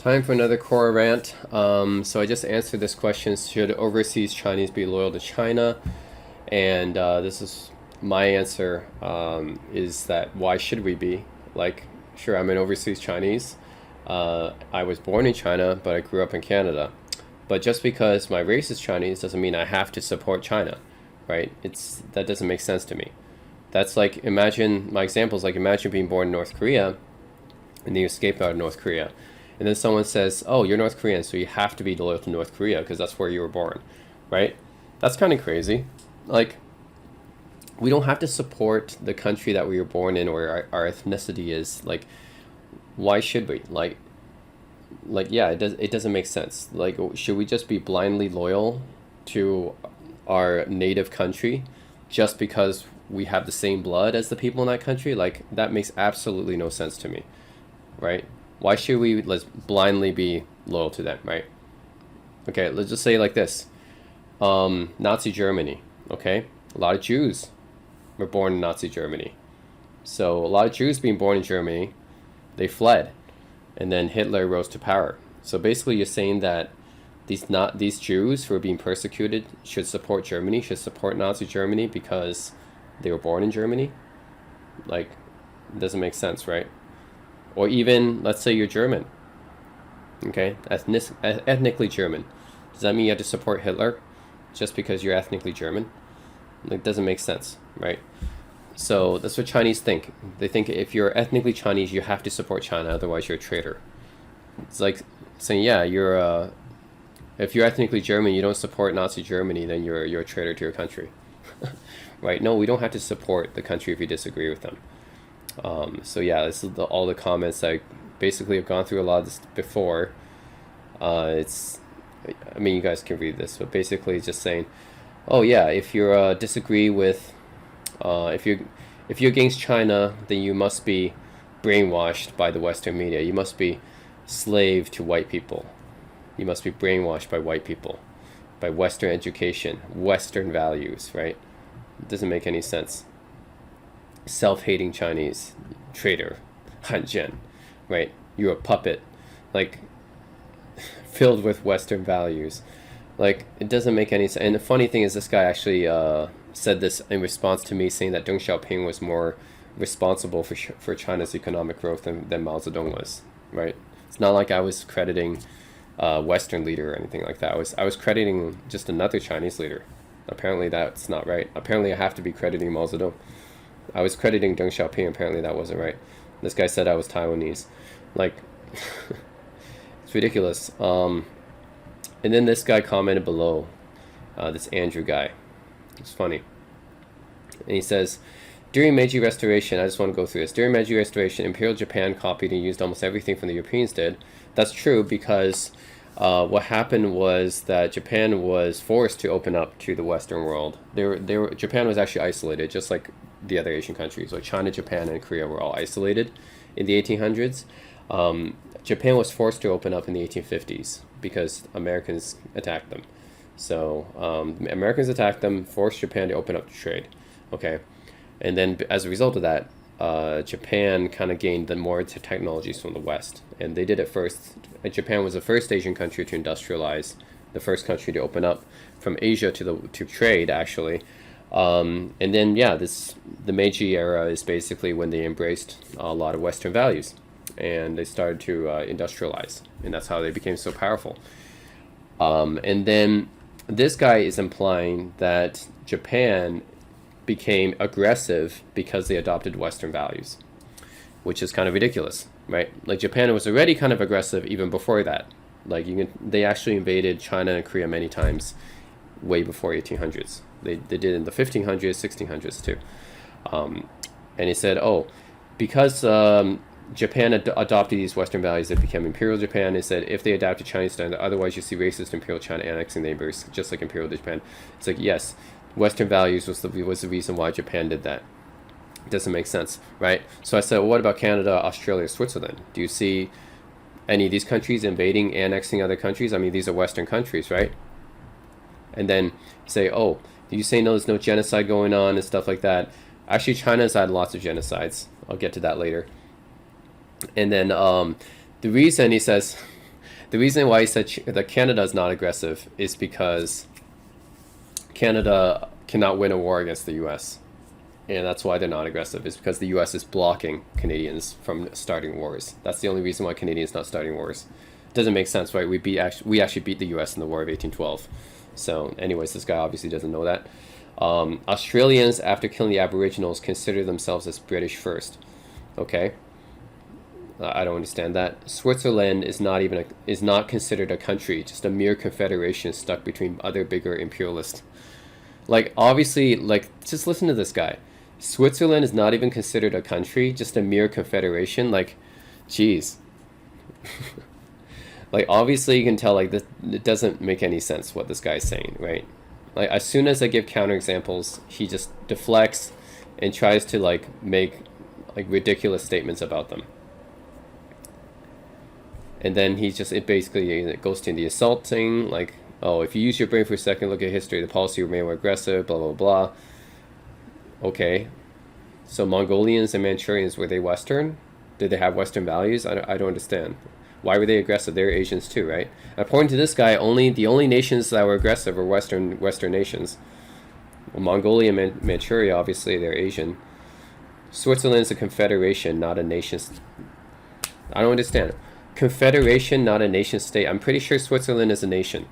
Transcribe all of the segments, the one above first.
Time for another core rant. So I just answered this question: should overseas Chinese be loyal to China? And this is my answer: is that why should we be? Like, sure, I'm an overseas Chinese. I was born in China, but I grew up in Canada. But just because my race is Chinese doesn't mean I have to support China, right? That doesn't make sense to me. That's like, imagine my example is like, imagine being born in North Korea and then you escape out of North Korea. And then someone says, "Oh, you're North Korean, so you have to be loyal to North Korea because that's where you were born," right? That's kind of crazy. Like, we don't have to support the country that we were born in or our ethnicity is. Like, why should we? Yeah, it doesn't make sense. Like, should we just be blindly loyal to our native country just because we have the same blood as the people in that country? Like, that makes absolutely no sense to me, right? Why should we let's blindly be loyal to them, right? Okay, let's just say it like this. Nazi Germany, okay? A lot of Jews were born in Nazi Germany. So a lot of Jews being born in Germany, they fled, and then Hitler rose to power. So basically you're saying that these Jews who are being persecuted should support Germany, should support Nazi Germany because they were born in Germany? Like, it doesn't make sense, right? Or even, let's say you're German, okay? Ethnically German. Does that mean you have to support Hitler just because you're ethnically German? It doesn't make sense, right? So that's what Chinese think. They think if you're ethnically Chinese, you have to support China, otherwise you're a traitor. It's like saying, yeah, if you're ethnically German, you don't support Nazi Germany, then you're a traitor to your country, right? No, we don't have to support the country if you disagree with them. So yeah, this is all the comments. I basically have gone through a lot of this before. I mean, you guys can read this, but basically it's just saying, oh yeah, if you disagree with, if you're against China, then you must be brainwashed by the Western media. You must be slave to white people. You must be brainwashed by white people, by Western education, Western values, right? It doesn't make any sense. Self-hating Chinese, traitor, Han Zhen, right? You're a puppet, like, filled with Western values. Like, it doesn't make any sense. And the funny thing is, this guy actually said this in response to me saying that Deng Xiaoping was more responsible for China's economic growth than Mao Zedong was, right? It's not like I was crediting Western leader or anything like that. I was crediting just another Chinese leader. Apparently that's not right. Apparently I have to be crediting Mao Zedong. I was crediting Deng Xiaoping. Apparently that wasn't right. This guy said I was Taiwanese. Like, it's ridiculous. And then this guy commented below, this Andrew guy. It's funny. And he says, during Meiji Restoration, I just want to go through this. During Meiji Restoration, Imperial Japan copied and used almost everything from the Europeans did. That's true because what happened was that Japan was forced to open up to the Western world. Japan was actually isolated, just like the other Asian countries. Like China, Japan, and Korea were all isolated in the 1800s. Japan was forced to open up in the 1850s because Americans attacked them. So Americans attacked them, forced Japan to open up to trade. Okay, and then as a result of that, Japan kind of gained the more technologies from the West, and they did it first. Japan was the first Asian country to industrialize, the first country to open up from Asia to trade, actually. And then yeah, the Meiji era is basically when they embraced a lot of Western values, and they started to industrialize, and that's how they became so powerful. And then this guy is implying that Japan became aggressive because they adopted Western values, which is kind of ridiculous, right? Like, Japan was already kind of aggressive even before that. Like, they actually invaded China and Korea many times way before 1800s. They did it in the 1500s, 1600s too. And he said, oh, because Japan adopted these Western values, it became Imperial Japan. He said if they adapted Chinese standard, otherwise you see racist Imperial China annexing neighbors, just like Imperial Japan. It's like, yes, Western values was the reason why Japan did that. It doesn't make sense, right? So I said, well, what about Canada, Australia, Switzerland? Do you see any of these countries invading, annexing other countries? I mean, these are Western countries, right? And then say, oh, you say no, there's no genocide going on and stuff like that. Actually, China's had lots of genocides. I'll get to that later. And then the reason, he says, The reason why he said that Canada is not aggressive is because Canada cannot win a war against the U.S. And that's why they're not aggressive, is because the U.S. is blocking Canadians from starting wars. That's the only reason why Canadians not starting wars. Doesn't make sense, right? We actually beat the U.S. in the War of 1812. So anyways, this guy obviously doesn't know that. Australians, after killing the Aboriginals, consider themselves as British first. Okay. I don't understand that. Switzerland is not considered a country, just a mere confederation stuck between other bigger imperialists. Like, obviously, like, just listen to this guy. Switzerland is not even considered a country, just a mere confederation. Like, geez. Like, obviously you can tell, like, this, it doesn't make any sense what this guy's saying, right? Like, as soon as I give counterexamples, he just deflects and tries to, like, make, like, ridiculous statements about them. And then it basically goes to the assaulting, like, oh, if you use your brain for a second, look at history, the policy remained more aggressive, blah, blah, blah. Okay. So Mongolians and Manchurians, were they Western? Did they have Western values? I don't understand. Why were they aggressive? They're Asians too, right? According to this guy, the only nations that were aggressive were Western nations. Well, Mongolia and Manchuria, obviously, they're Asian. Switzerland is a confederation, not a nation. I don't understand. Confederation, not a nation state. I'm pretty sure Switzerland is a nation.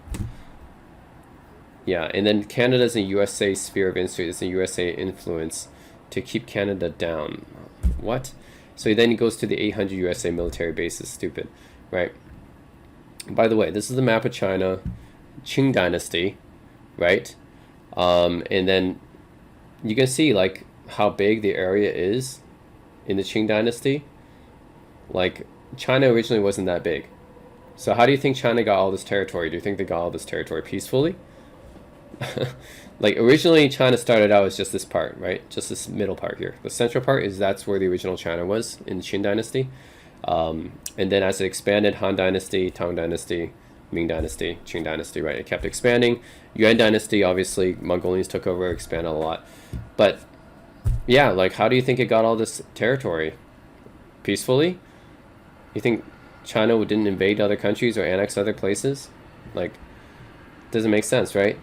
Yeah, and then Canada's a USA sphere of influence. It's a USA influence to keep Canada down. What? So then he goes to the 800 USA military bases. Stupid, right? By the way, this is the map of China, Qing Dynasty, right? And then you can see like how big the area is in the Qing Dynasty. Like, China originally wasn't that big. So how do you think China got all this territory? Do you think they got all this territory peacefully? Like, originally China started out as just this part, right? Just this middle part here. The central part that's where the original China was in the Qing Dynasty. And then as it expanded, Han Dynasty, Tang Dynasty, Ming Dynasty, Qing Dynasty, right? It kept expanding. Yuan Dynasty, obviously, Mongolians took over, expanded a lot. But yeah, like, how do you think it got all this territory? Peacefully? You think China didn't invade other countries or annex other places? Like, doesn't make sense, right?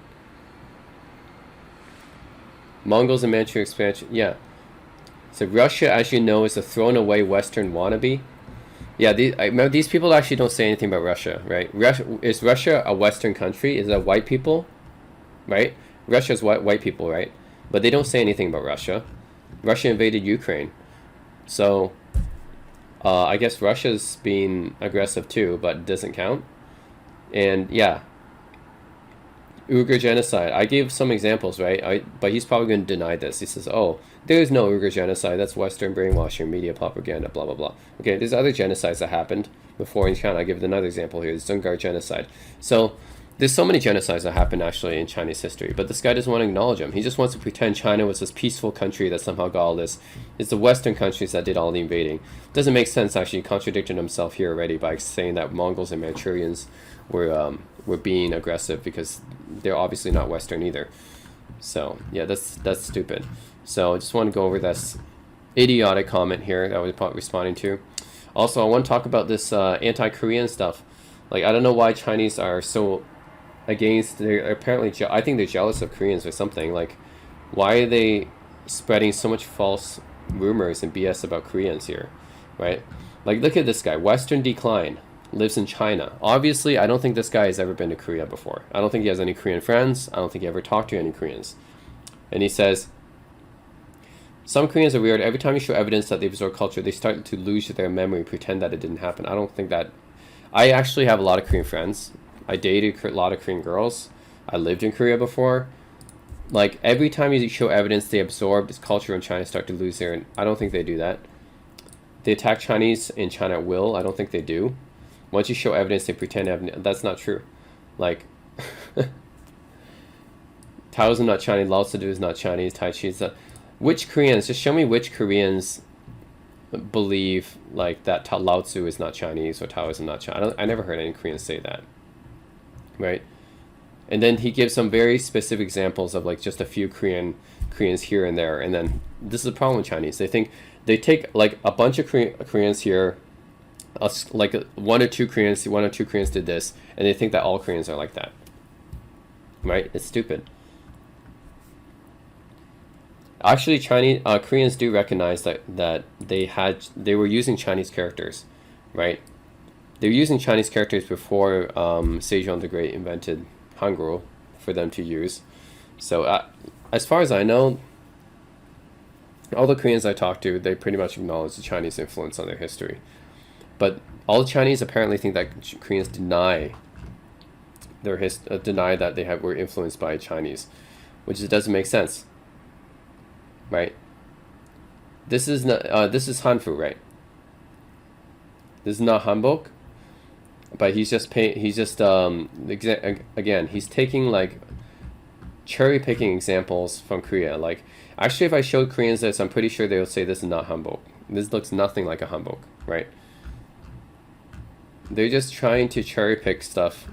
Mongols and Manchu expansion, yeah. So Russia, as you know, is a thrown away Western wannabe. Yeah, I remember these people actually don't say anything about Russia, right? Is Russia a Western country? Is that white people, right? Russia's white people, right? But they don't say anything about Russia. Russia invaded Ukraine, so I guess Russia's being aggressive too, but it doesn't count. And yeah, Uyghur genocide. I gave some examples, right? But he's probably going to deny this. He says, oh, there's no Uyghur genocide. That's Western brainwashing, media propaganda, blah, blah, blah. Okay, there's other genocides that happened before in China. I give another example here, the Dzungar genocide. So there's so many genocides that happened actually in Chinese history, but this guy doesn't want to acknowledge them. He just wants to pretend China was this peaceful country that somehow got all this. It's the Western countries that did all the invading. Doesn't make sense, actually. He contradicted himself here already by saying that Mongols and Manchurians were being aggressive because they're obviously not Western either. So yeah, that's stupid. So I just want to go over this idiotic comment here that I was responding to. Also, I want to talk about this anti-Korean stuff. Like, I don't know why Chinese are so against. They're apparently, I think they're jealous of Koreans or something. Like, why are they spreading so much false rumors and BS about Koreans here, right? Like, look at this guy, Western decline, lives in China. Obviously, I don't think this guy has ever been to Korea before. I don't think he has any Korean friends. I don't think he ever talked to any Koreans. And he says, some Koreans are weird. Every time you show evidence that they absorb culture, they start to lose their memory, pretend that it didn't happen. I don't think that. I actually have a lot of Korean friends. I dated a lot of Korean girls. I lived in Korea before. Like, every time you show evidence they absorb this culture in China, start to lose their. I don't think they do that. They attack Chinese in China at will. I don't think they do. Once you show evidence, they pretend evidence. That's not true. Like, Taoism not Chinese. Lao Tzu is not Chinese. Tai Chi is not. Which Koreans? Just show me which Koreans believe like that Lao Tzu is not Chinese or Taoism not Chinese. I never heard any Koreans say that, right? And then he gives some very specific examples of like just a few Koreans here and there. And then this is the problem with Chinese. They think they take like a bunch of Koreans here, like one or two Koreans did this, and they think that all Koreans are like that, right? It's stupid. Actually, Koreans do recognize that they were using Chinese characters, right? They were using Chinese characters before Sejong the Great invented Hangul for them to use. So as far as I know, all the Koreans I talked to, they pretty much acknowledge the Chinese influence on their history. But all the Chinese apparently think that Koreans deny that they were influenced by Chinese, which doesn't make sense, right? This is Hanfu, right? This is not Hanbok, but he's taking like cherry picking examples from Korea. Like, actually, if I showed Koreans this, I'm pretty sure they would say this is not Hanbok. This looks nothing like a Hanbok, right? They're just trying to cherry pick stuff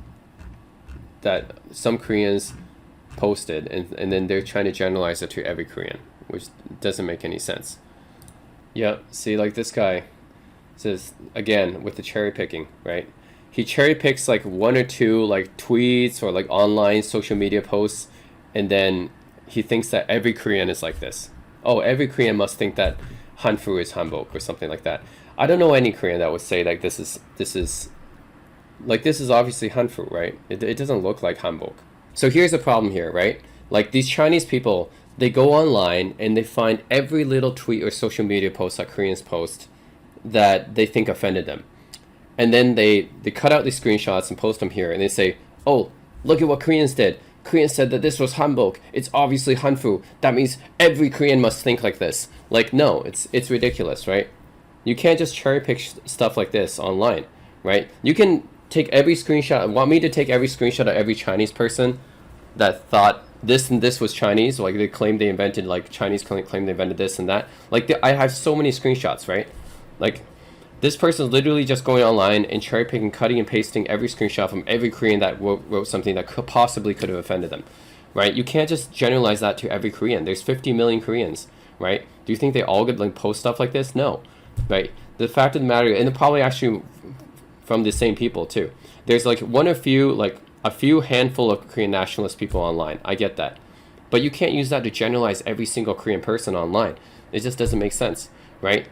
that some Koreans posted, and then they're trying to generalize it to every Korean, which doesn't make any sense. Yeah, see, like this guy says, again, with the cherry picking, right? He cherry picks like one or two like tweets or like online social media posts, and then he thinks that every Korean is like this. Oh, every Korean must think that Hanfu is Hanbok or something like that. I don't know any Korean that would say like this is obviously Hanfu, right? It doesn't look like Hanbok. So here's the problem here, right? Like these Chinese people, they go online and they find every little tweet or social media post that Koreans post that they think offended them. And then they cut out these screenshots and post them here, and they say, oh, look at what Koreans did. Koreans said that this was Hanbok. It's obviously Hanfu. That means every Korean must think like this. Like, no, it's ridiculous, right? You can't just cherry pick stuff like this online, right? You can take every screenshot. Want me to take every screenshot of every Chinese person that thought this and this was Chinese? Like they claimed they invented, like Chinese claim they invented this and that. Like I have so many screenshots, right? Like this person's literally just going online and cherry picking, cutting and pasting every screenshot from every Korean that wrote something that could have offended them, right? You can't just generalize that to every Korean. There's 50 million Koreans, right? Do you think they all could like post stuff like this? No. Right. The fact of the matter, and probably actually from the same people too. There's like a few handful of Korean nationalist people online. I get that, but you can't use that to generalize every single Korean person online. It just doesn't make sense, right?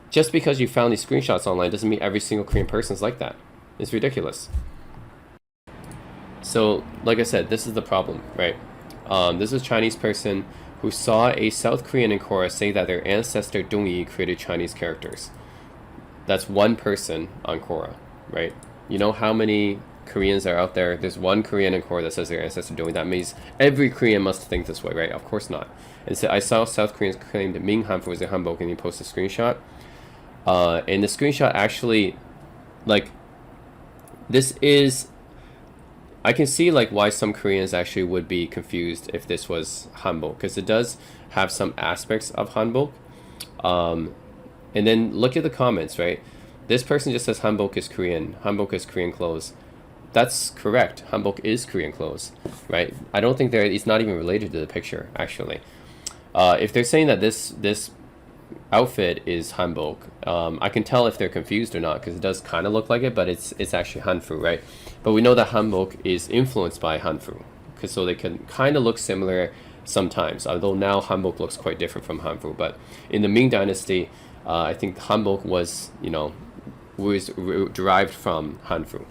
Just because you found these screenshots online doesn't mean every single Korean person's like that. It's ridiculous. So, like I said, this is the problem, right? This is a Chinese person who saw a South Korean in Korea say that their ancestor Dongyi created Chinese characters. That's one person on Quora, right? You know how many Koreans are out there? There's one Korean in Quora that says their ancestor Dongyi. That means every Korean must think this way, right? Of course not. And so I saw South Koreans claim that Ming Hanfu was a Hanbok, and he posted a screenshot. And the screenshot actually, like, this is... I can see like why some Koreans actually would be confused if this was Hanbok, because it does have some aspects of Hanbok. And then look at the comments, right? This person just says Hanbok is Korean. Hanbok is Korean clothes. That's correct. Hanbok is Korean clothes, right? I don't think it's not even related to the picture, actually. If they're saying that this outfit is Hanbok, I can tell if they're confused or not, because it does kind of look like it, but it's actually Hanfu, right? But we know that Hanbok is influenced by Hanfu, because so they can kind of look similar sometimes, although now Hanbok looks quite different from Hanfu. But in the Ming Dynasty, I think Hanbok was derived from Hanfu.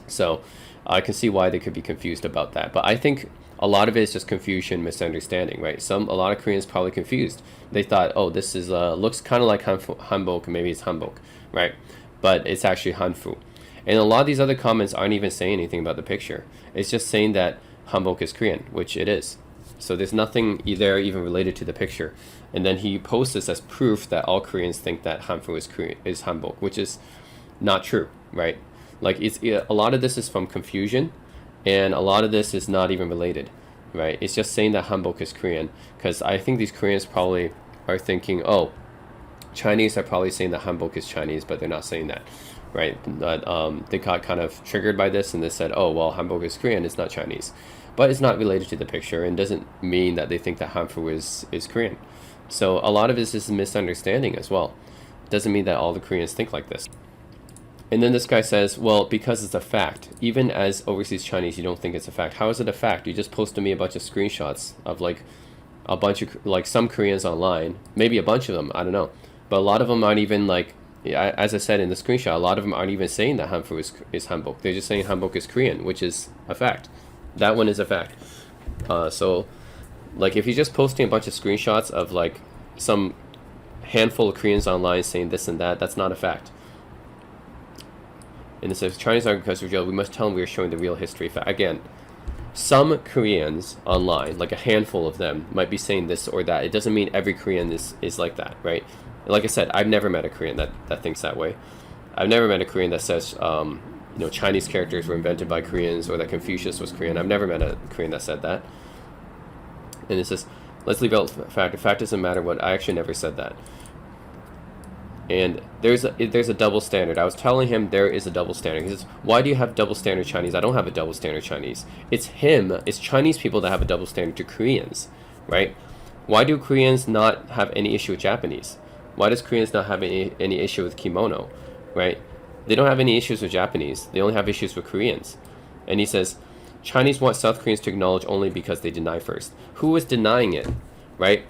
So I can see why they could be confused about that. But I think a lot of it is just confusion, misunderstanding, right? A lot of Koreans probably confused. They thought, oh, this is looks kind of like Hanbok, maybe it's Hanbok, right? But it's actually Hanfu. And a lot of these other comments aren't even saying anything about the picture. It's just saying that Hanbok is Korean, which it is. So there's nothing there even related to the picture. And then he posts this as proof that all Koreans think that Hanfu is Hanbok, which is not true, right? Like a lot of this is from confusion, and a lot of this is not even related, right? It's just saying that Hanbok is Korean, because I think these Koreans probably are thinking, oh, Chinese are probably saying that Hanbok is Chinese, but they're not saying that, right? But they got kind of triggered by this, and they said, oh, well, Hanbok is Korean, it's not Chinese. But it's not related to the picture, and doesn't mean that they think that Hanfu is Korean. So a lot of this is a misunderstanding as well. It doesn't mean that all the Koreans think like this. And then this guy says, well, because it's a fact. Even as overseas Chinese, you don't think it's a fact. How is it a fact? You just posted me a bunch of screenshots of like a bunch of like some Koreans online, maybe a bunch of them, I don't know. But a lot of them aren't even like, as I said in the screenshot, a lot of them aren't even saying that hanfu is hanbok. They're just saying hanbok is Korean, which is a fact. That one is a fact. So like if you're just posting a bunch of screenshots of like some handful of Koreans online saying this and that, that's not a fact. And it says, Chinese agriculture jail, we must tell them we are showing the real history. Again, some Koreans online, like a handful of them, might be saying this or that. It doesn't mean every Korean is like that, right? Like I said, I've never met a Korean that thinks that way. I've never met a Korean that says, Chinese characters were invented by Koreans or that Confucius was Korean. I've never met a Korean that said that. And it says, let's leave out fact. The fact doesn't matter what. I actually never said that. And there's a double standard. I was telling him there is a double standard. He says, why do you have double standard Chinese? I don't have a double standard Chinese. It's Chinese people that have a double standard to Koreans, right? Why do Koreans not have any issue with Japanese? Why does Koreans not have any issue with kimono, right? They don't have any issues with Japanese. They only have issues with Koreans. And he says, Chinese want South Koreans to acknowledge only because they deny first. Who is denying it, right?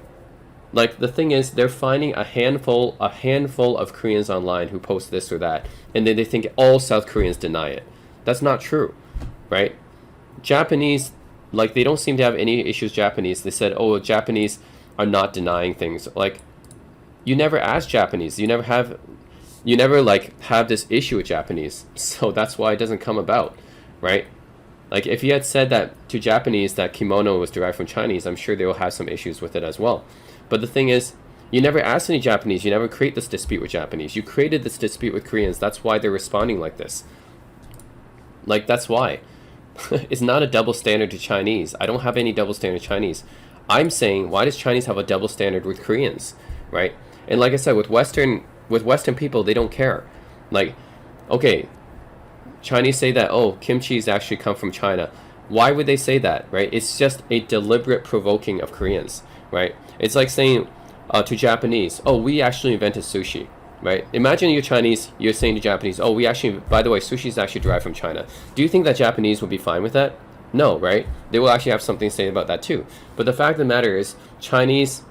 Like the thing is, they're finding a handful of Koreans online who post this or that, and then they think all South Koreans deny it. That's not true, right? Japanese, like they don't seem to have any issues with Japanese. They said, oh, Japanese are not denying things. Like, you never ask Japanese. You never have this issue with Japanese. So that's why it doesn't come about, right? Like if you had said that to Japanese that kimono was derived from Chinese, I'm sure they will have some issues with it as well. But the thing is, you never asked any Japanese. You never create this dispute with Japanese. You created this dispute with Koreans. That's why they're responding like this. Like, that's why. It's not a double standard to Chinese. I don't have any double standard Chinese. I'm saying, why does Chinese have a double standard with Koreans, right? And like I said, with Western people, they don't care. Like, okay, Chinese say that, oh, kimchi's actually come from China. Why would they say that, right? It's just a deliberate provoking of Koreans, right? It's like saying to Japanese, oh, we actually invented sushi, right? Imagine you're Chinese, you're saying to Japanese, oh, by the way, sushi is actually derived from China. Do you think that Japanese would be fine with that? No, right? They will actually have something to say about that too. But the fact of the matter is, Chinese,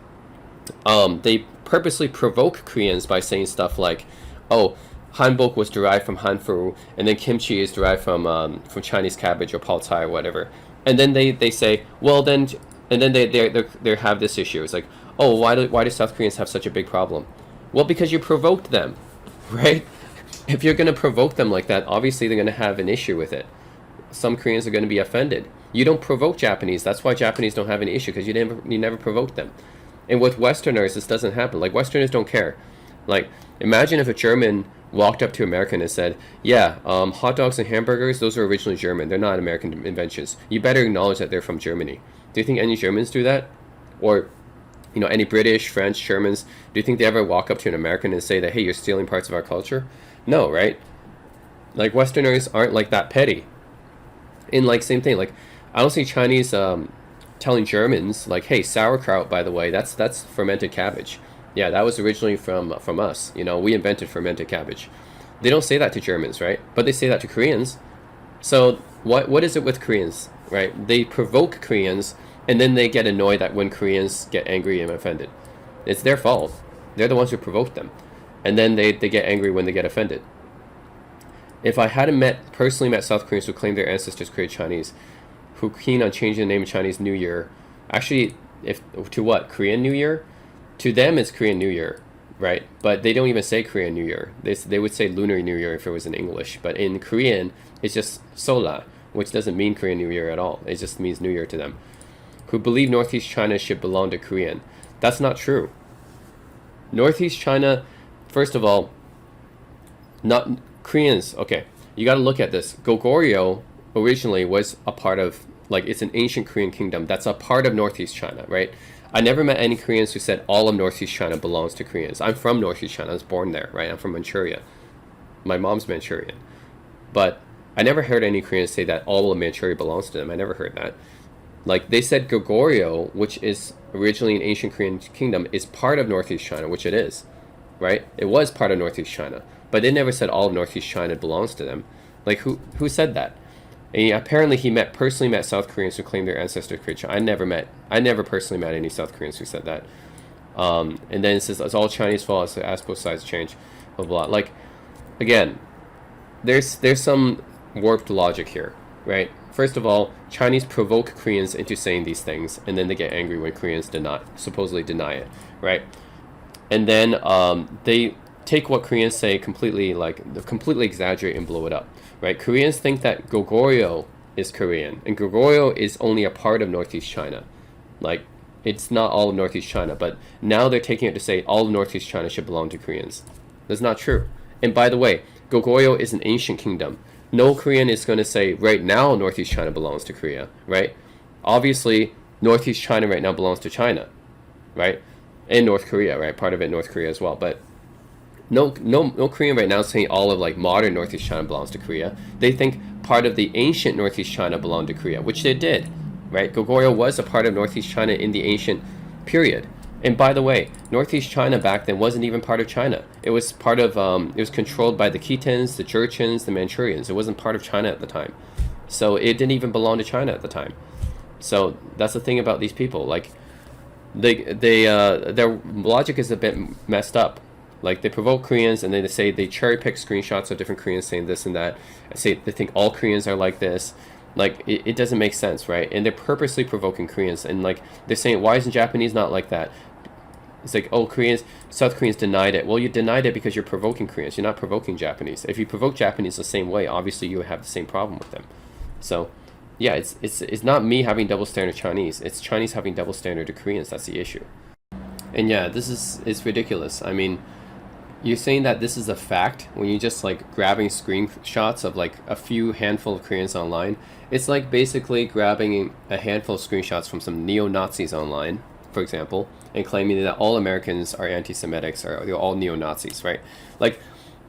they purposely provoke Koreans by saying stuff like, oh, hanbok was derived from hanfu, and then kimchi is derived from Chinese cabbage or pao cai or whatever. And then they say, well, then... And then they have this issue. It's like, oh, why do South Koreans have such a big problem? Well, because you provoked them, right? If you're going to provoke them like that, obviously they're going to have an issue with it. Some Koreans are going to be offended. You don't provoke Japanese. That's why Japanese don't have an issue, because you never provoked them. And with Westerners, this doesn't happen. Like, Westerners don't care. Like, imagine if a German walked up to an American and said, yeah, hot dogs and hamburgers, those are originally German. They're not American inventions. You better acknowledge that they're from Germany. Do you think any Germans do that? Or, any British, French, Germans, do you think they ever walk up to an American and say that, hey, you're stealing parts of our culture? No, right? Like, Westerners aren't like that petty. And like, same thing, like, I don't see Chinese telling Germans, like, hey, sauerkraut, by the way, that's fermented cabbage. Yeah, that was originally from us. We invented fermented cabbage. They don't say that to Germans, right? But they say that to Koreans. So what is it with Koreans, right? They provoke Koreans, and then they get annoyed that when Koreans get angry and offended. It's their fault. They're the ones who provoked them. And then they get angry when they get offended. If I hadn't personally met South Koreans who claim their ancestors created Chinese, who keen on changing the name of Chinese New Year, actually, to what? Korean New Year? To them, it's Korean New Year, right? But they don't even say Korean New Year. They would say Lunar New Year if it was in English. But in Korean, it's just Sola, which doesn't mean Korean New Year at all. It just means New Year to them. Who believe Northeast China should belong to Korean. That's not true. Northeast China, first of all, not Koreans. Okay, you got to look at this. Goguryeo originally was a part of, like, it's an ancient Korean kingdom that's a part of Northeast China, right? I never met any Koreans who said all of Northeast China belongs to Koreans. I'm from Northeast China. I was born there, right? I'm from Manchuria. My mom's Manchurian. But I never heard any Koreans say that all of Manchuria belongs to them. I never heard that. Like, they said Goguryeo, which is originally an ancient Korean kingdom, is part of Northeast China, which it is, right? It was part of Northeast China. but they never said all of Northeast China belongs to them. Like who said that? And apparently he personally met South Koreans who claimed their ancestors created China. I never personally met any South Koreans who said that. And then it says it's all Chinese fault. So ask both sides change, blah blah. Like, again, there's some warped logic here, right? First of all, Chinese provoke Koreans into saying these things, and then they get angry when Koreans supposedly deny it, right? And then they take what Koreans say completely exaggerate and blow it up, right? Koreans think that Goguryeo is Korean, and Goguryeo is only a part of Northeast China. Like, it's not all of Northeast China, but now they're taking it to say all of Northeast China should belong to Koreans. That's not true. And by the way, Goguryeo is an ancient kingdom. No Korean is going to say right now Northeast China belongs to Korea, right? Obviously, Northeast China right now belongs to China, right? And North Korea, right? Part of it, North Korea as well. But no Korean right now is saying all of like modern Northeast China belongs to Korea. They think part of the ancient Northeast China belonged to Korea, which they did, right? Goguryeo was a part of Northeast China in the ancient period. And by the way, Northeast China back then wasn't even part of China. It was part of, it was controlled by the Khitans, the Jurchens, the Manchurians. It wasn't part of China at the time. So it didn't even belong to China at the time. So that's the thing about these people. Like, their logic is a bit messed up. Like, they provoke Koreans, and then they say they cherry pick screenshots of different Koreans saying this and that. Say they think all Koreans are like this. Like, it doesn't make sense, right? And they're purposely provoking Koreans, and like they're saying, why isn't Japanese not like that? It's like, oh, South Koreans denied it. Well, you denied it because you're provoking Koreans. You're not provoking Japanese. If you provoke Japanese the same way, obviously you would have the same problem with them. So, yeah, it's not me having double standard Chinese. It's Chinese having double standard to Koreans. That's the issue. And yeah, it's ridiculous. I mean, you're saying that this is a fact when you're just like grabbing screenshots of like a few handful of Koreans online. It's like basically grabbing a handful of screenshots from some neo-Nazis online, for example, and claiming that all Americans are anti-Semitics or they're all neo-Nazis, right? Like,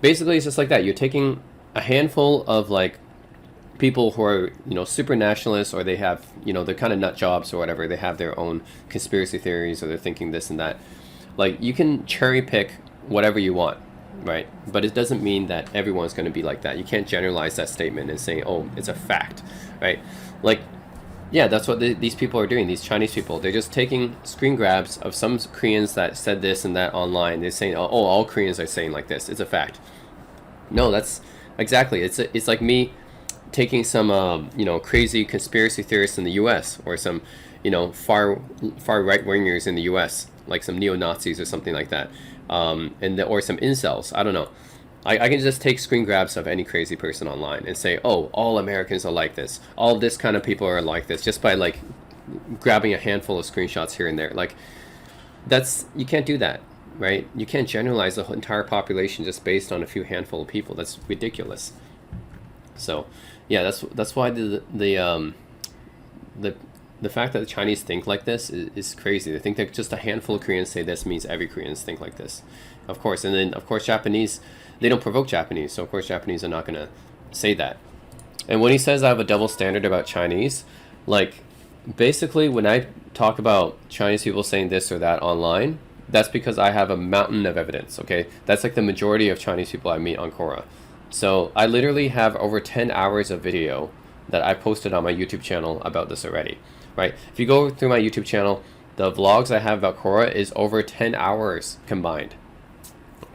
basically it's just like that. You're taking a handful of like people who are, super nationalists, or they have, they're kind of nut jobs or whatever. They have their own conspiracy theories, or they're thinking this and that. Like, you can cherry pick whatever you want, right? But it doesn't mean that everyone's going to be like that. You can't generalize that statement and say, oh, it's a fact, right? Like, yeah, that's what these people are doing, these Chinese people. They're just taking screen grabs of some Koreans that said this and that online. They're saying, oh, all Koreans are saying like this. It's a fact. No, that's exactly. It's like me taking some, crazy conspiracy theorists in the U.S. or some, far right-wingers in the U.S., like some neo-Nazis or something like that, or some incels. I don't know. I can just take screen grabs of any crazy person online and say, oh, all Americans are like this. All this kind of people are like this, just by like grabbing a handful of screenshots here and there. Like, you can't do that, right? You can't generalize the entire population just based on a few handful of people. That's ridiculous. So, yeah, that's why the fact that the Chinese think like this is crazy. They think that just a handful of Koreans say this means every Koreans think like this. Of course. And then, of course, Japanese, they don't provoke Japanese. So, of course, Japanese are not going to say that. And when he says I have a double standard about Chinese, like, basically when I talk about Chinese people saying this or that online, that's because I have a mountain of evidence, okay? That's like the majority of Chinese people I meet on Quora. So I literally have over 10 hours of video that I posted on my YouTube channel about this already, right? If you go through my YouTube channel, the vlogs I have about Quora is over 10 hours combined.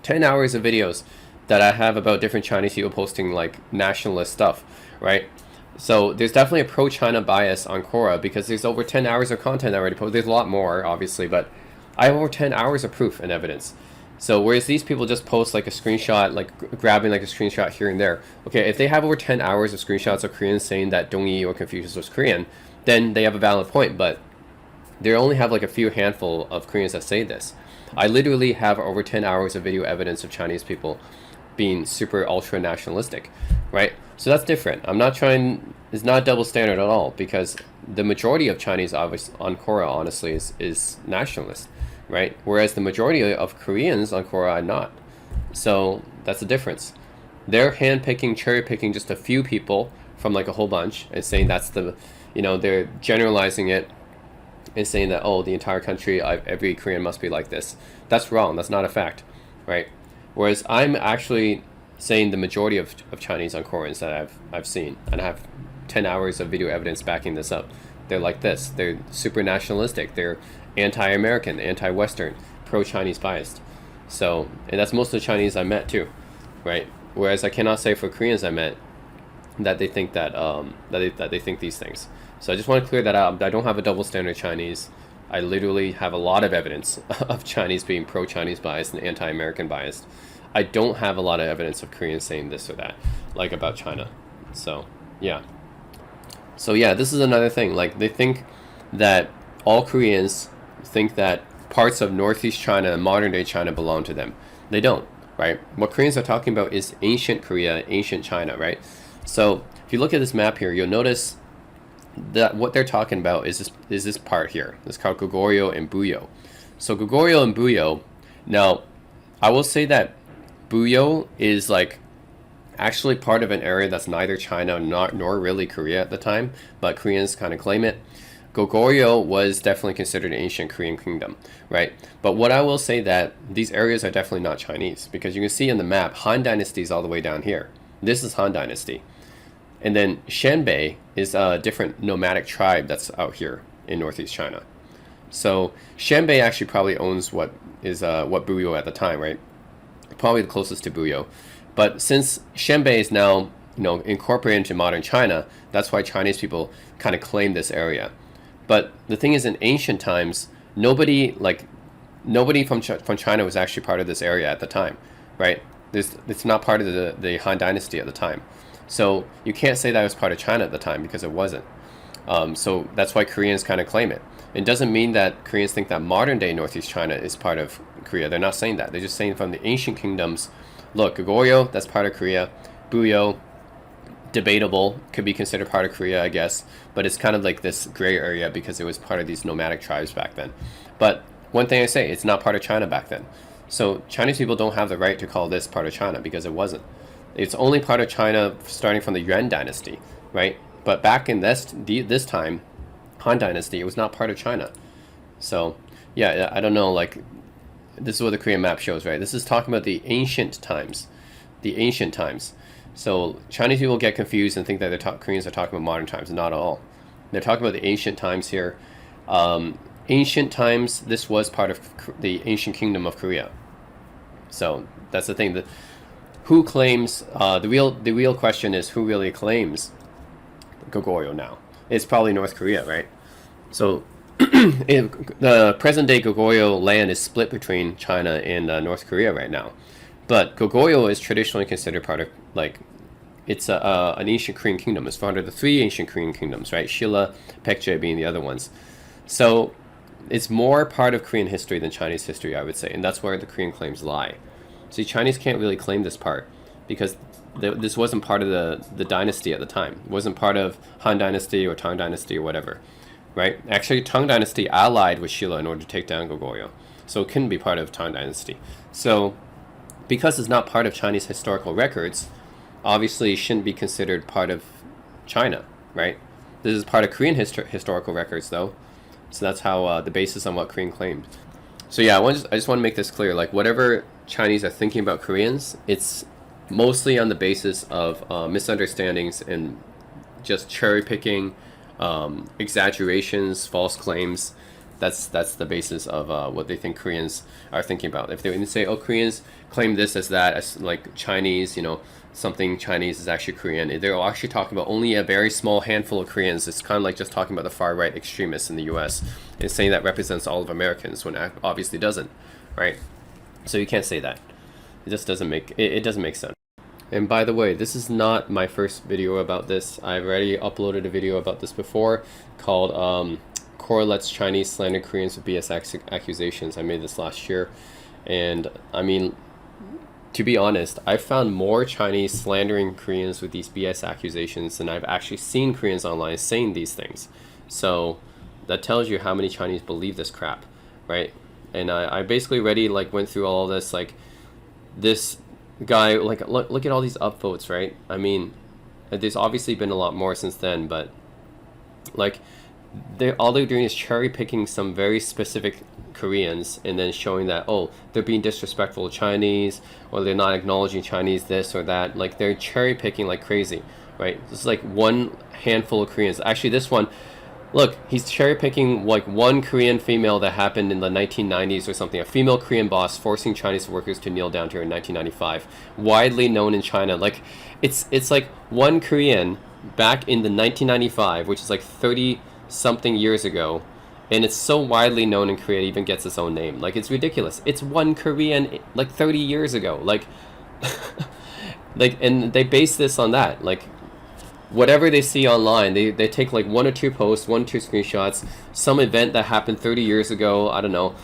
10 hours of videos that I have about different Chinese people posting like nationalist stuff, right? So there's definitely a pro-China bias on Quora because there's over 10 hours of content I already posted. There's a lot more, obviously, but I have over 10 hours of proof and evidence. So whereas these people just post like a screenshot, like grabbing like a screenshot here and there. Okay, if they have over 10 hours of screenshots of Koreans saying that Dongyi or Confucius was Korean, then they have a valid point, but they only have like a few handful of Koreans that say this. I literally have over 10 hours of video evidence of Chinese people being super ultra nationalistic, right? So that's different. It's not double standard at all, because the majority of Chinese on Quora, honestly, is nationalist, right? Whereas the majority of Koreans on Quora are not. So that's the difference. They're handpicking, cherry picking just a few people from like a whole bunch and saying that's they're generalizing it and saying that, oh, the entire country, every Korean must be like this. That's wrong. That's not a fact, right? Whereas I'm actually saying the majority of Chinese on Koreans that I've seen, and I have 10 hours of video evidence backing this up. They're like this. They're super nationalistic. They're anti-American, anti-Western, pro-Chinese biased. So, and that's most of the Chinese I met too, right? Whereas I cannot say for Koreans I met that they think that they think these things. So I just want to clear that out. I don't have a double standard Chinese. I literally have a lot of evidence of Chinese being pro-Chinese biased and anti-American biased. I don't have a lot of evidence of Koreans saying this or that, like about China. So yeah. So yeah, this is another thing. Like they think that all Koreans think that parts of Northeast China and modern day China belong to them. They don't, right? What Koreans are talking about is ancient Korea, ancient China, right? So if you look at this map here, you'll notice that what they're talking about is this part here. It's called Goguryeo and Buyo. So Goguryeo and Buyo. Now, I will say that Buyo is like actually part of an area that's neither China nor really Korea at the time, but Koreans kind of claim it. Goguryeo was definitely considered an ancient Korean kingdom, right? But what I will say that these areas are definitely not Chinese, because you can see in the map, Han Dynasty is all the way down here. This is Han Dynasty. And then Xianbei is a different nomadic tribe that's out here in Northeast China. So Xianbei actually probably owns what Buyo at the time, right? Probably the closest to Buyo. But since Xianbei is now, incorporated into modern China, that's why Chinese people kind of claim this area. But the thing is, in ancient times, nobody from China was actually part of this area at the time, right? It's not part of the Han Dynasty at the time. So you can't say that it was part of China at the time, because it wasn't. So that's why Koreans kind of claim it. It doesn't mean that Koreans think that modern day Northeast China is part of Korea. They're not saying that. They're just saying from the ancient kingdoms, look, Goguryeo, that's part of Korea. Buyo, debatable, could be considered part of Korea, I guess. But it's kind of like this gray area because it was part of these nomadic tribes back then. But one thing I say, it's not part of China back then. So Chinese people don't have the right to call this part of China, because it wasn't. It's only part of China starting from the Yuan dynasty, right? But back in this time, Han Dynasty, it was not part of China. So yeah, I don't know, like, this is what the Korean map shows, right? This is talking about the ancient times. The ancient times. So Chinese people get confused and think that Koreans are talking about modern times. Not at all. They're talking about the ancient times here. Ancient times, this was part of the ancient kingdom of Korea. So that's the thing. Who claims, the real question is, who really claims Goguryeo now? It's probably North Korea, right? So the present day Goguryeo land is split between China and North Korea right now. But Goguryeo is traditionally considered part of, like, it's an ancient Korean kingdom. It's part of the three ancient Korean kingdoms, right? Shilla, Paekje being the other ones. So it's more part of Korean history than Chinese history, I would say. And that's where the Korean claims lie. See, Chinese can't really claim this part because this wasn't part of the dynasty at the time. It wasn't part of Han Dynasty or Tang Dynasty or whatever, right? Actually, Tang Dynasty allied with Shilla in order to take down Goguryeo. So it couldn't be part of Tang Dynasty. So because it's not part of Chinese historical records, obviously it shouldn't be considered part of China, right? This is part of Korean historical records, though. So that's how the basis on what Korean claimed. So yeah, I just want to make this clear. Like, whatever Chinese are thinking about Koreans, it's mostly on the basis of misunderstandings and just cherry picking, exaggerations, false claims. That's the basis of what they think Koreans are thinking about. If they say, oh, Koreans claim this as that, as like Chinese, something Chinese is actually Korean, they're actually talking about only a very small handful of Koreans. It's kind of like just talking about the far right extremists in the US and saying that represents all of Americans when it obviously doesn't, right? So you can't say that. It just doesn't make sense. And by the way, this is not my first video about this. I've already uploaded a video about this before called Correlates Chinese Slander Koreans with BS Accusations. I made this last year. And I mean, to be honest, I've found more Chinese slandering Koreans with these BS accusations than I've actually seen Koreans online saying these things. So that tells you how many Chinese believe this crap, right? And I basically already went through all of this, this guy, look at all these upvotes, right? I mean, there's obviously been a lot more since then, but all they're doing is cherry picking some very specific Koreans and then showing that, oh, they're being disrespectful to Chinese, or they're not acknowledging Chinese this or that. Like, they're cherry picking like crazy, right? This is like one handful of Koreans. Actually, this one, look, he's cherry picking like one Korean female that happened in the 1990s or something. A female Korean boss forcing Chinese workers to kneel down to her in 1995, widely known in China. Like, it's like one Korean back in the 1995, which is like 30 something years ago, and it's so widely known in Korea it even gets its own name. Like, it's ridiculous. It's one Korean like 30 years ago. Like like, and they base this on that. Like, whatever they see online, they take like one or two posts, 1 or 2 screenshots, some event that happened 30 years ago, I don't know,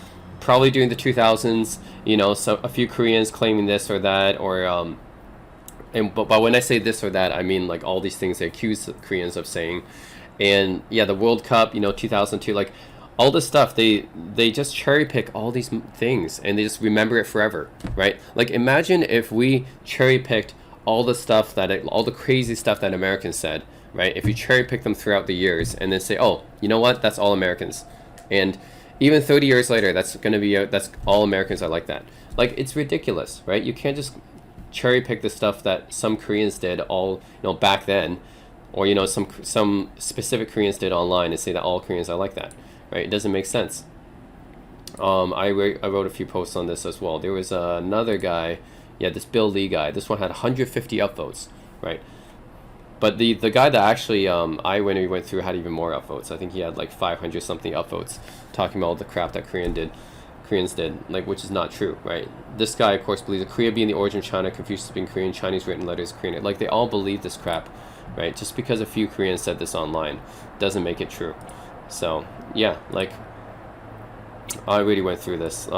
probably during the 2000s, you know, so a few Koreans claiming this or that, or but when I say this or that, I mean like all these things they accuse the Koreans of saying. And yeah, the World Cup, you know, 2002, like all this stuff, they just cherry pick all these things and they just remember it forever, right? Like, imagine if we cherry picked all the stuff all the crazy stuff that Americans said, right? If you cherry pick them throughout the years and then say, oh, you know what, that's all Americans, and even 30 years later, that's all Americans are like that. Like, it's ridiculous, right? You can't just cherry pick the stuff that some Koreans did all, you know, back then, or, you know, some specific Koreans did online and say that all Koreans are like that, right? It doesn't make sense. I wrote a few posts on this as well. There was another guy, yeah, this Bill Lee guy. This one had 150 upvotes, right? But the guy that actually when we went through had even more upvotes. I think he had like 500 something upvotes, talking about all the crap that Koreans did, like, which is not true, right? This guy, of course, believes that Korea being the origin of China, Confucius being Korean, Chinese written letters Korean. Like, they all believe this crap, right? Just because a few Koreans said this online doesn't make it true. So yeah, like, I really went through this.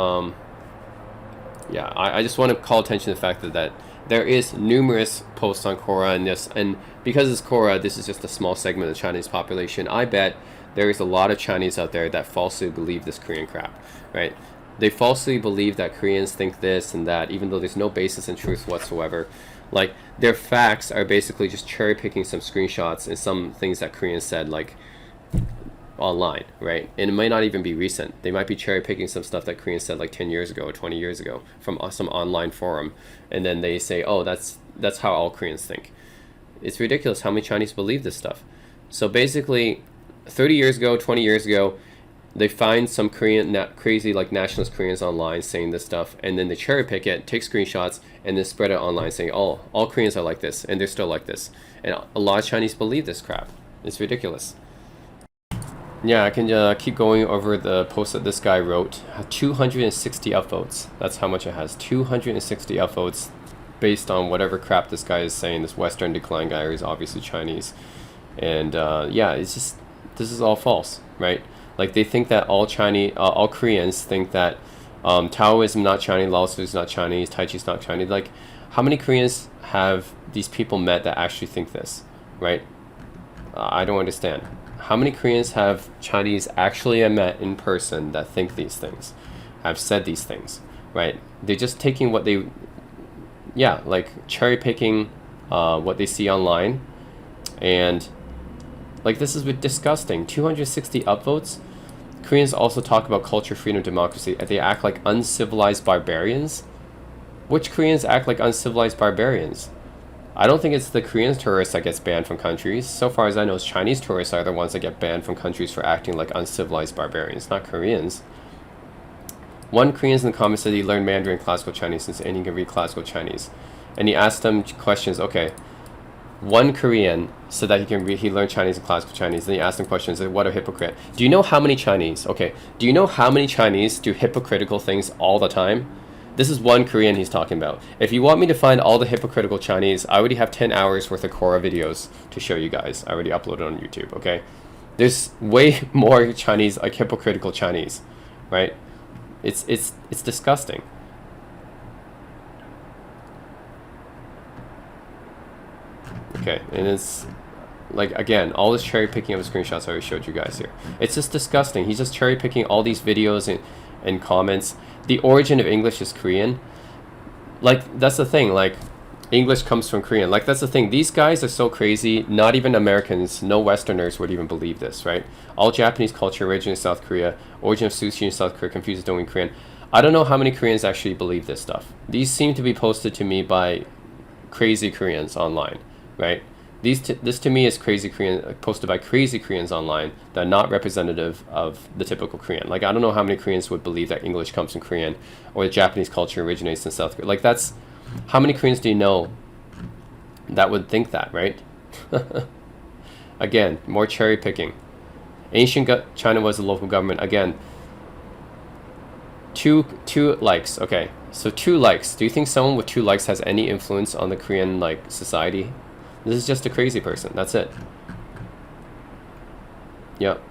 Yeah, I just want to call attention to the fact that there is numerous posts on Quora and this, and because it's Quora, this is just a small segment of the Chinese population. I bet there is a lot of Chinese out there that falsely believe this Korean crap, right? They falsely believe that Koreans think this and that, even though there's no basis in truth whatsoever. Like, their facts are basically just cherry picking some screenshots and some things that Koreans said, like, online, right? And it might not even be recent. They might be cherry picking some stuff that Koreans said like 10 years ago or 20 years ago from some online forum, and then they say, oh, that's how all Koreans think. It's ridiculous how many Chinese believe this stuff. So basically, 30 years ago, 20 years ago, they find some crazy like nationalist Koreans online saying this stuff, and then they cherry pick it, take screenshots, and then spread it online saying, oh, all Koreans are like this, and they're still like this. And a lot of Chinese believe this crap. It's ridiculous. Yeah, I can keep going over the post that this guy wrote. 260 upvotes. That's how much it has. 260 upvotes based on whatever crap this guy is saying, this Western decline guy who's obviously Chinese. And yeah, it's just, this is all false, right? Like, they think that all Koreans think that Taoism not Chinese, Lao Tzu is not Chinese, Tai Chi is not Chinese. Like, how many Koreans have these people met that actually think this, right? I don't understand. How many Koreans have Chinese actually met in person that think these things, have said these things, right? They're just taking what they, yeah, like cherry picking what they see online, and like, this is disgusting. 260 upvotes. Koreans also talk about culture, freedom, democracy, and they act like uncivilized barbarians. Which Koreans act like uncivilized barbarians? I don't think it's the Korean tourists that gets banned from countries. So far as I know, Chinese tourists are the ones that get banned from countries for acting like uncivilized barbarians, not Koreans. One Korean in the comments said he learned Mandarin classical Chinese and he can read classical Chinese. And he asked them questions. Okay, one Korean said that he learned Chinese and classical Chinese. Then he asked them questions like, what a hypocrite. Do you know how many Chinese? Okay, do you know how many Chinese do hypocritical things all the time? This is one Korean he's talking about. If you want me to find all the hypocritical Chinese, I already have 10 hours worth of Quora videos to show you guys. I already uploaded on YouTube, okay? There's way more Chinese, like hypocritical Chinese, right? It's disgusting. Okay, and it's like, again, all this cherry picking of the screenshots I already showed you guys here. It's just disgusting. He's just cherry picking all these videos and comments. The origin of English is Korean. Like, that's the thing. Like, English comes from Korean. Like, that's the thing. These guys are so crazy. Not even Americans, no Westerners would even believe this, right? All Japanese culture originates in South Korea. Origin of sushi in South Korea confuses doing Korean. I don't know how many Koreans actually believe this stuff. These seem to be posted to me by crazy Koreans online, right? This to me is crazy Korean, posted by crazy Koreans online that are not representative of the typical Korean. Like, I don't know how many Koreans would believe that English comes from Korean or the Japanese culture originates in South Korea. Like, that's, how many Koreans do you know that would think that, right? Again, more cherry picking. Ancient China was a local government. Again, two likes. Okay, so 2 likes. Do you think someone with 2 likes has any influence on the Korean like society? This is just a crazy person. That's it. Yep.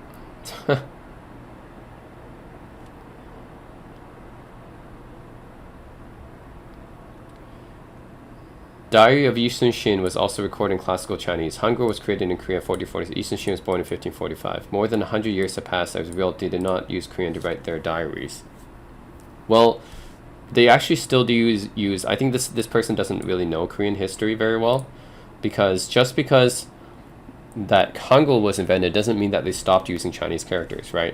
Diary of Yi Sun-shin was also recorded in classical Chinese. Hangul was created in Korea 1440. Yi Sun-shin was born in 1545. More than 100 years have passed as revealed they did not use Korean to write their diaries. Well, they actually still do use I think this person doesn't really know Korean history very well, because just because that Hangul was invented doesn't mean that they stopped using Chinese characters, right?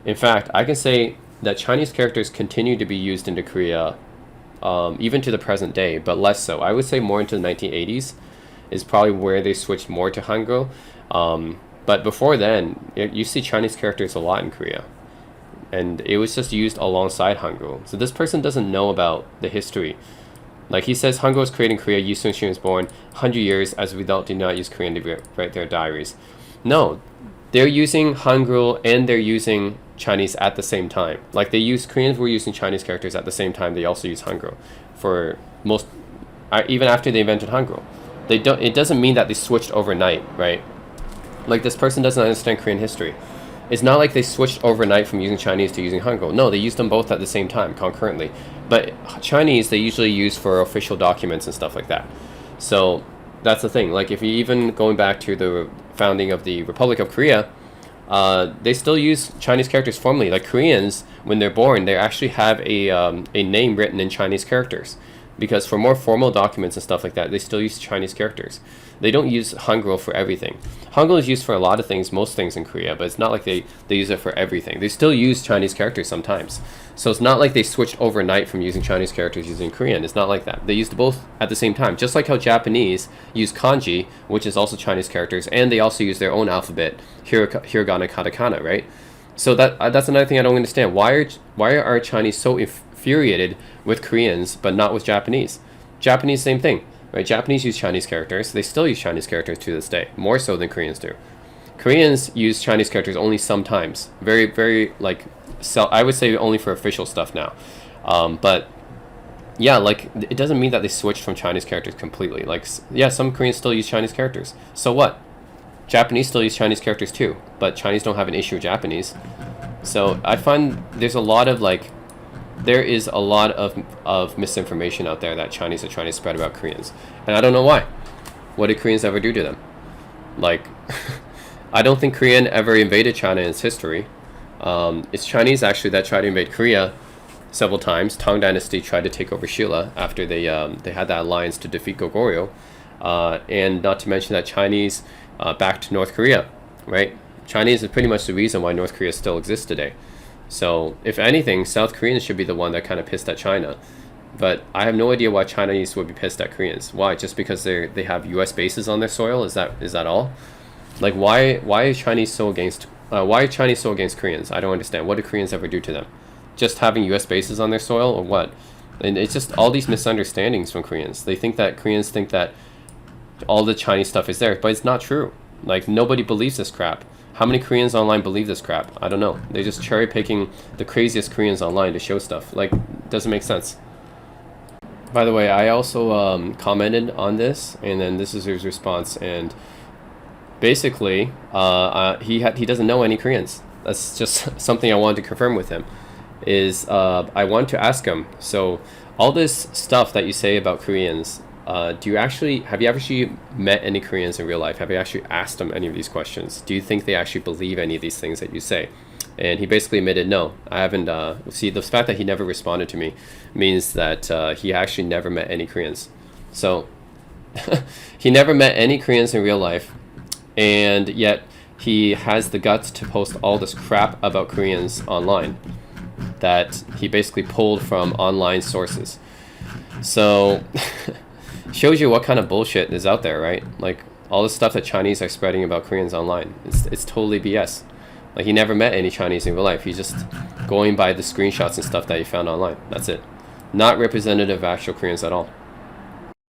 In fact, I can say that Chinese characters continue to be used into Korea even to the present day, but less so. I would say more into the 1980s is probably where they switched more to Hangul. But before then, you see Chinese characters a lot in Korea. And it was just used alongside Hangul. So this person doesn't know about the history. Like, he says Hangul was created in Korea, Yi Sun-shin was born 100 years as a result did not use Korean to write their diaries. No, they're using Hangul and they're using Chinese at the same time. Like, Koreans were using Chinese characters at the same time they also use Hangul for most, even after they invented Hangul. It doesn't mean that they switched overnight, right? Like, this person doesn't understand Korean history. It's not like they switched overnight from using Chinese to using Hangul. No, they used them both at the same time, concurrently. But Chinese, they usually use for official documents and stuff like that. So that's the thing. Like, if you even going back to the founding of the Republic of Korea, they still use Chinese characters formally. Like, Koreans, when they're born, they actually have a name written in Chinese characters. Because for more formal documents and stuff like that, they still use Chinese characters. They don't use Hangul for everything. Hangul is used for a lot of things, most things in Korea, but it's not like they use it for everything. They still use Chinese characters sometimes. So it's not like they switched overnight from using Chinese characters using Korean. It's not like that. They used both at the same time. Just like how Japanese use kanji, which is also Chinese characters, and they also use their own alphabet, hiragana, katakana, right? So that's another thing I don't understand. Why are Chinese so infuriated with Koreans but not with Japanese? Japanese, same thing, right? Japanese use Chinese characters. They still use Chinese characters to this day, more so than Koreans do. Koreans use Chinese characters only sometimes. Very, very, like, I would say only for official stuff now. But yeah, like, it doesn't mean that they switched from Chinese characters completely. Like, yeah, some Koreans still use Chinese characters. So what? Japanese still use Chinese characters too, but Chinese don't have an issue with Japanese. So I find there is a lot of misinformation out there that Chinese are trying to spread about Koreans. And I don't know why. What did Koreans ever do to them? Like, I don't think Korean ever invaded China in its history. It's Chinese actually that tried to invade Korea several times. Tang Dynasty tried to take over Shilla after they had that alliance to defeat Goguryeo. And not to mention that Chinese backed North Korea, right? Chinese is pretty much the reason why North Korea still exists today. So if anything, South Koreans should be the one that kind of pissed at China. But I have no idea why Chinese would be pissed at Koreans. Why? Just because they have U.S. bases on their soil? Is that all? Like, why are Chinese so against Koreans? I don't understand. What did Koreans ever do to them? Just having U.S. bases on their soil, or what? And it's just all these misunderstandings from Koreans. Koreans think that all the Chinese stuff is there, but it's not true. Like, nobody believes this crap. How many Koreans online believe this crap? I don't know. They're just cherry picking the craziest Koreans online to show stuff. Like, doesn't make sense. By the way, I also commented on this, and then this is his response. And basically, he doesn't know any Koreans. That's just something I wanted to confirm with him. I want to ask him. So, all this stuff that you say about Koreans, have you actually met any Koreans in real life? Have you actually asked them any of these questions? Do you think they actually believe any of these things that you say? And he basically admitted, no, I haven't. See, the fact that he never responded to me means that he actually never met any Koreans. So He never met any Koreans in real life, and yet he has the guts to post all this crap about Koreans online that he basically pulled from online sources. So shows you what kind of bullshit is out there, right? Like all the stuff that Chinese are spreading about Koreans online, it's totally BS. Like he never met any Chinese in real life. He's just going by the screenshots and stuff that he found online. That's it. Not representative of actual Koreans at all.